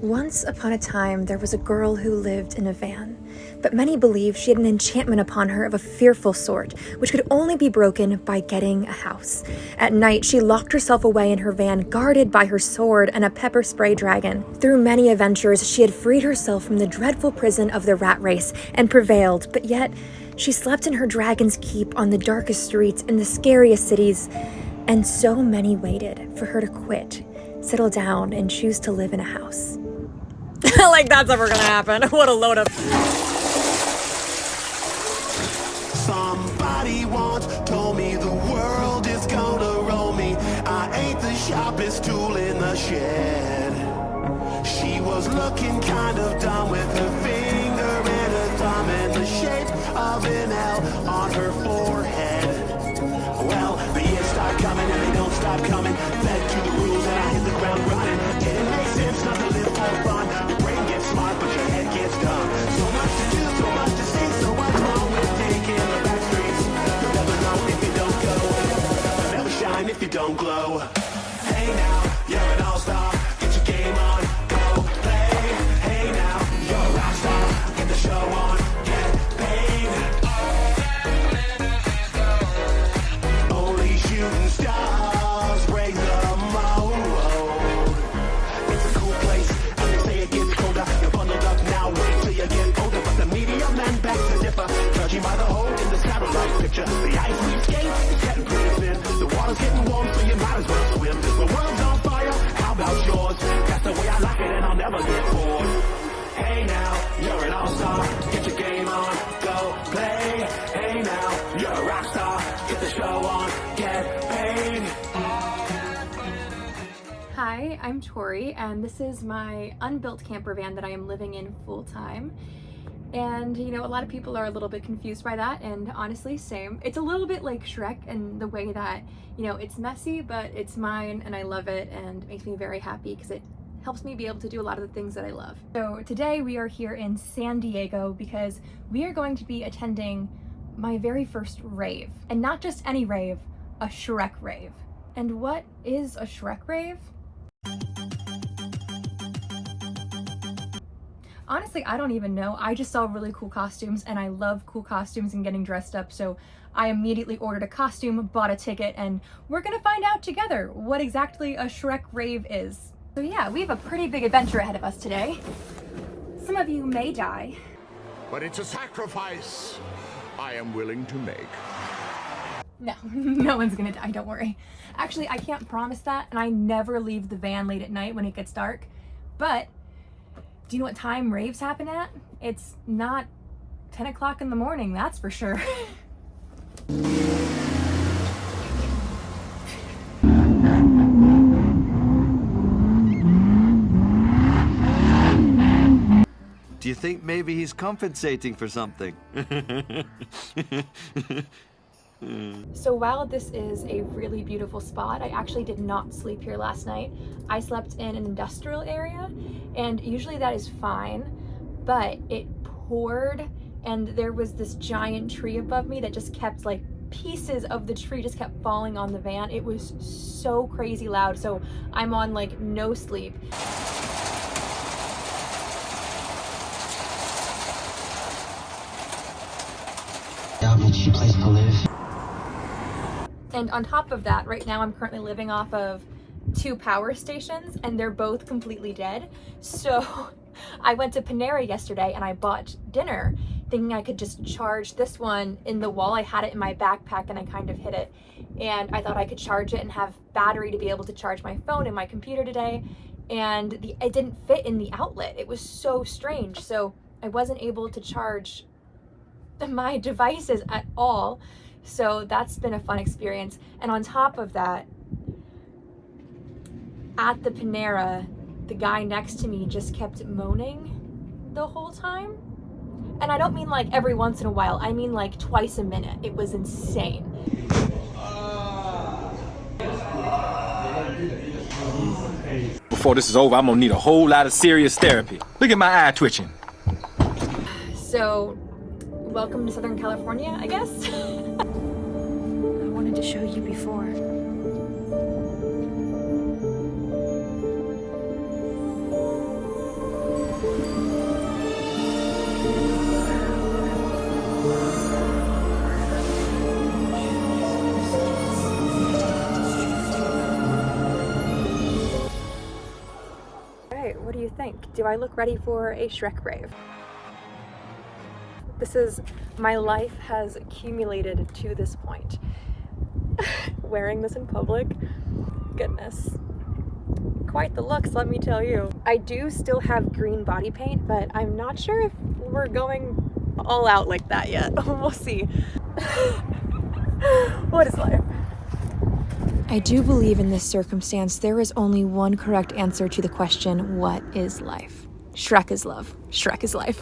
Once upon a time, there was a girl who lived in a van, but many believe she had an enchantment upon her of a fearful sort, which could only be broken by getting a house. At night, she locked herself away in her van, guarded by her sword and a pepper spray dragon. Through many adventures, she had freed herself from the dreadful prison of the rat race and prevailed, but yet she slept in her dragon's keep on the darkest streets in the scariest cities, and so many waited for her to quit, settle down, and choose to live in a house. Like that's ever gonna happen. What a load of... Somebody once told me the world is gonna roll me. I ain't the sharpest tool in the shed. She was looking kind of dumb with her finger and her thumb in the shape of an L on her forehead. Well, the years start coming and they don't stop coming. Fed to the rules and I hit the ground running. Didn't make sense not to live for fun. Your brain gets smart but your head gets dumb. So much to do, so much to see, so much wrong with taking the back streets. You'll never know if you don't go. You'll never shine if you don't glow. Hey now, you're an all-star. Get your game on, go play. Hey now, you're a rock star. Get the show on, get paid. Only shooting stars break the mold. It's a cool place, and they say it gets colder. You're bundled up now, wait till you get older. But the media man backs to differ, judging by the hole in the satellite picture. The ice we skate is getting pretty thin. The water's getting warm, so you might as well swim. The world's on fire, how about yours? That's the way I like it, and I'll never get bored. Hey now, you're an all-star. Get your game on, go play. Hey now, you're a rock star. Get the show on, get paid. Hi, I'm Tori, and this is my unbuilt camper van that I am living in full-time. And, you know, a lot of people are a little bit confused by that, and honestly, same. It's a little bit like Shrek in the way that, you know, it's messy, but it's mine, and I love it, and it makes me very happy because it helps me be able to do a lot of the things that I love. So today we are here in San Diego because we are going to be attending my very first rave. And not just any rave, a SHREK Rave. And what is a SHREK Rave? Honestly, I don't even know. I just saw really cool costumes and I love cool costumes and getting dressed up, so I immediately ordered a costume, bought a ticket, and we're gonna find out together what exactly a SHREK Rave is. So yeah, we have a pretty big adventure ahead of us today. Some of you may die. But it's a sacrifice I am willing to make. No, no one's gonna die, don't worry. Actually, I can't promise that, and I never leave the van late at night when it gets dark. But do you know what time raves happen at? It's not 10 o'clock in the morning, that's for sure. Do you think maybe he's compensating for something? So while this is a really beautiful spot, I actually did not sleep here last night. I slept in an industrial area, and usually that is fine, but it poured, and there was this giant tree above me that just kept, like, pieces of the tree just kept falling on the van. It was so crazy loud, so I'm on, like, no sleep. She plays to live. And on top of that, right now I'm currently living off of 2 power stations and they're both completely dead. So I went to Panera yesterday and I bought dinner thinking I could just charge this one in the wall. I had it in my backpack and I kind of hid it. And I thought I could charge it and have battery to be able to charge my phone and my computer today. And it didn't fit in the outlet. It was so strange. So I wasn't able to charge my devices at all. So that's been a fun experience. And on top of that, at the Panera, the guy next to me just kept moaning the whole time. And I don't mean like every once in a while, I mean like twice a minute. It was insane. Before this is over, I'm gonna need a whole lot of serious therapy. Look at my eye twitching. So, welcome to Southern California, I guess. I wanted to show you before. think? Do I look ready for a SHREK Rave? This is, my life has accumulated to this point. Wearing this in public, goodness. Quite the looks, let me tell you. I do still have green body paint, but I'm not sure if we're going all out like that yet. We'll see. What is life? I do believe in this circumstance there is only one correct answer to the question, what is life? SHREK is love. SHREK is life.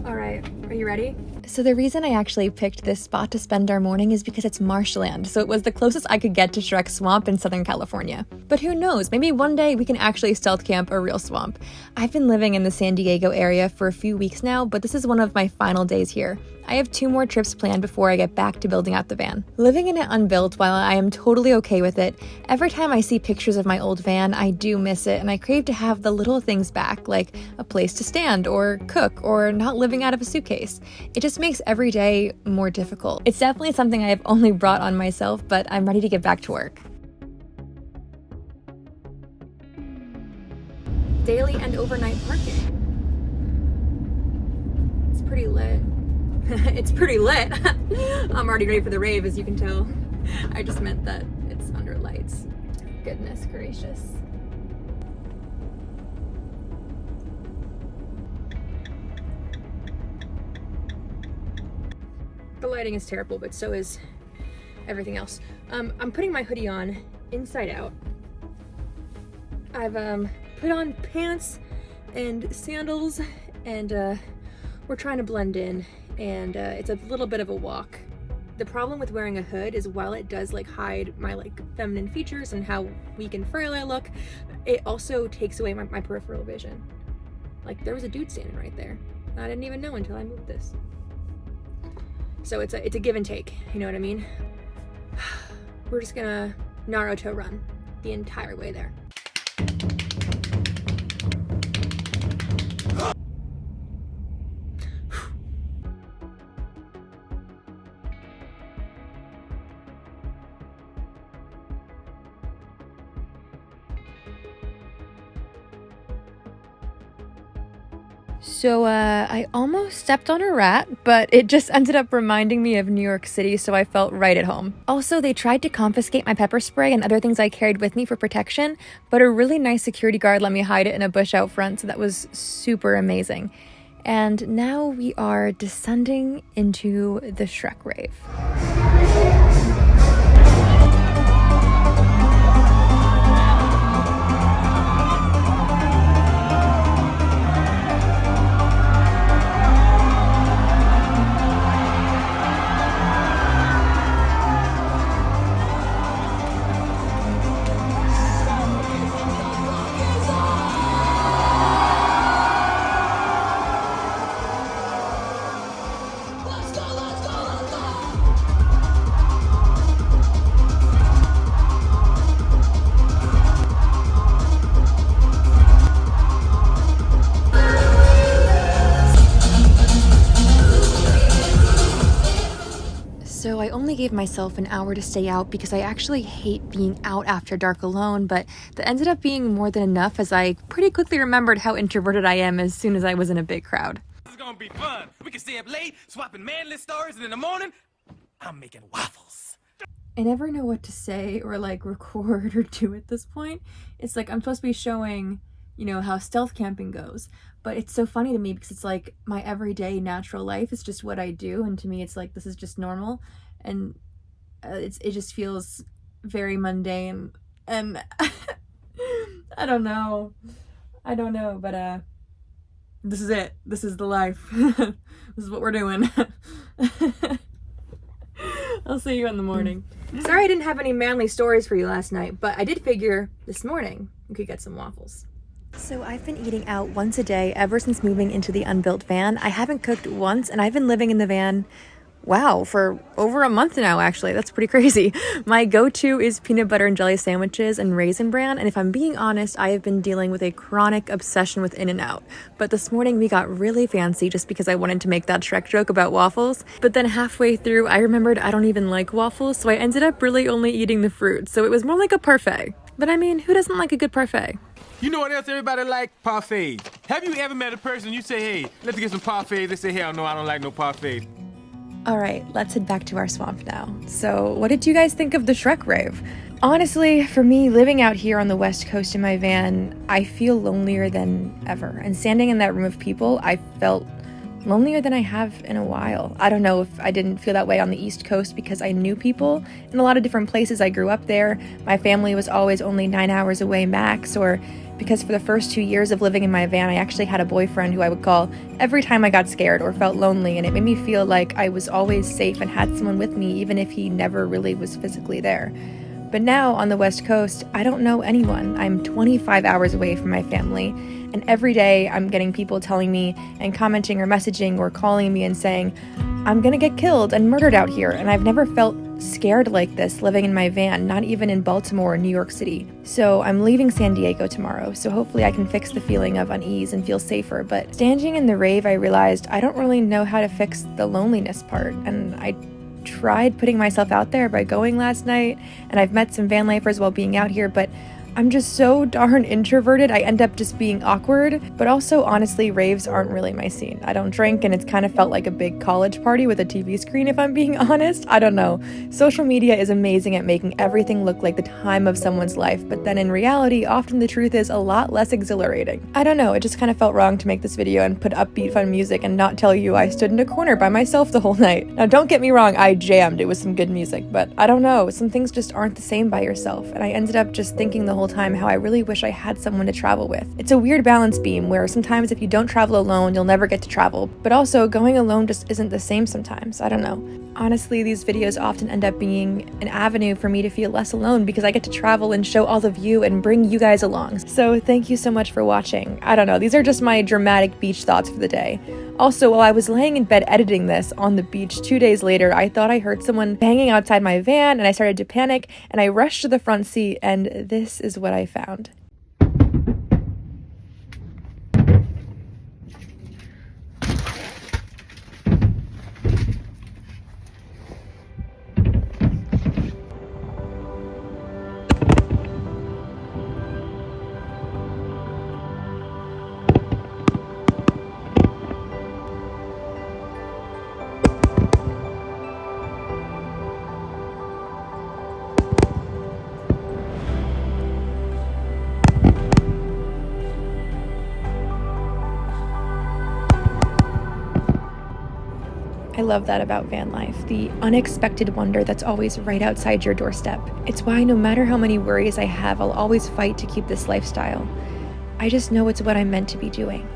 All right, are you ready? So the reason I actually picked this spot to spend our morning is because it's marshland, so it was the closest I could get to SHREK Swamp in Southern California. But who knows, maybe one day we can actually stealth camp a real swamp. I've been living in the San Diego area for a few weeks now, but this is one of my final days here. I have 2 more trips planned before I get back to building out the van. Living in it unbuilt, while I am totally okay with it, every time I see pictures of my old van, I do miss it, and I crave to have the little things back, like a place to stand, or cook, or not living out of a suitcase. It just makes every day more difficult. It's definitely something I have only brought on myself, but I'm ready to get back to work. Daily and overnight parking. It's pretty lit. It's pretty lit. I'm already ready for the rave, as you can tell. I just meant that it's under lights. Goodness gracious. The lighting is terrible, but so is everything else. I'm putting my hoodie on inside out. I've put on pants and sandals, and we're trying to blend in, and it's a little bit of a walk. The problem with wearing a hood is while it does like hide my like feminine features and how weak and frail I look, it also takes away my peripheral vision. Like there was a dude standing right there. I didn't even know until I moved this. So it's a give and take, you know what I mean? We're just gonna Naruto run the entire way there. So I almost stepped on a rat, but it just ended up reminding me of New York City, so I felt right at home. Also, they tried to confiscate my pepper spray and other things I carried with me for protection, but a really nice security guard let me hide it in a bush out front, so that was super amazing. And now we are descending into the SHREK Rave. So I only gave myself an hour to stay out because I actually hate being out after dark alone, but that ended up being more than enough as I pretty quickly remembered how introverted I am as soon as I was in a big crowd. This is gonna be fun. We can stay up late, swapping manly stories, and in the morning, I'm making waffles. I never know what to say or like record or do at this point. It's like I'm supposed to be showing, you know, how stealth camping goes, but it's so funny to me because it's like my everyday natural life is just what I do, and to me it's like this is just normal, and it just feels very mundane, and I don't know, but this is it. This is the life. This is what we're doing. I'll see you in the morning. Sorry I didn't have any manly stories for you last night, but I did figure this morning we could get some waffles. So I've been eating out once a day ever since moving into the unbuilt van. I haven't cooked once, and I've been living in the van, wow, for over a month now, actually. That's pretty crazy. My go-to is peanut butter and jelly sandwiches and Raisin Bran, and if I'm being honest, I have been dealing with a chronic obsession with In-N-Out. But this morning we got really fancy just because I wanted to make that SHREK joke about waffles. But then halfway through, I remembered I don't even like waffles, so I ended up really only eating the fruit. So it was more like a parfait. But I mean, who doesn't like a good parfait? You know what else everybody like? Parfaits. Have you ever met a person you say, hey, let's get some parfaits? They say, hell no, I don't like no parfaits. All right, let's head back to our swamp now. So, what did you guys think of the SHREK Rave? Honestly, for me, living out here on the West Coast in my van, I feel lonelier than ever. And standing in that room of people, I felt lonelier than I have in a while. I don't know if I didn't feel that way on the East Coast because I knew people in a lot of different places. I grew up there. My family was always only 9 hours away max, or because for the first 2 years of living in my van, I actually had a boyfriend who I would call every time I got scared or felt lonely, and it made me feel like I was always safe and had someone with me, even if he never really was physically there. But now on the West Coast, I don't know anyone. I'm 25 hours away from my family, and every day I'm getting people telling me and commenting or messaging or calling me and saying, I'm gonna get killed and murdered out here, and I've never felt scared like this living in my van, not even in Baltimore or New York City. So I'm leaving San Diego tomorrow, so hopefully I can fix the feeling of unease and feel safer. But standing in the rave, I realized I don't really know how to fix the loneliness part, and I tried putting myself out there by going last night, and I've met some VanLifers while being out here, but I'm just so darn introverted, I end up just being awkward. But also, honestly, raves aren't really my scene. I don't drink, and it's kind of felt like a big college party with a TV screen, if I'm being honest. I don't know. Social media is amazing at making everything look like the time of someone's life, but then in reality, often the truth is a lot less exhilarating. I don't know, it just kind of felt wrong to make this video and put upbeat fun music and not tell you I stood in a corner by myself the whole night. Now, don't get me wrong, I jammed, it was some good music, but I don't know, some things just aren't the same by yourself, and I ended up just thinking the whole time how I really wish I had someone to travel with. It's a weird balance beam where sometimes if you don't travel alone, you'll never get to travel, but also going alone just isn't the same sometimes. I don't know. Honestly, these videos often end up being an avenue for me to feel less alone because I get to travel and show all of you and bring you guys along. So thank you so much for watching. I don't know, these are just my dramatic beach thoughts for the day. Also, while I was laying in bed editing this on the beach 2 days later, I thought I heard someone banging outside my van and I started to panic and I rushed to the front seat and this is what I found. I love that about van life, the unexpected wonder that's always right outside your doorstep. It's why no matter how many worries I have, I'll always fight to keep this lifestyle. I just know it's what I'm meant to be doing.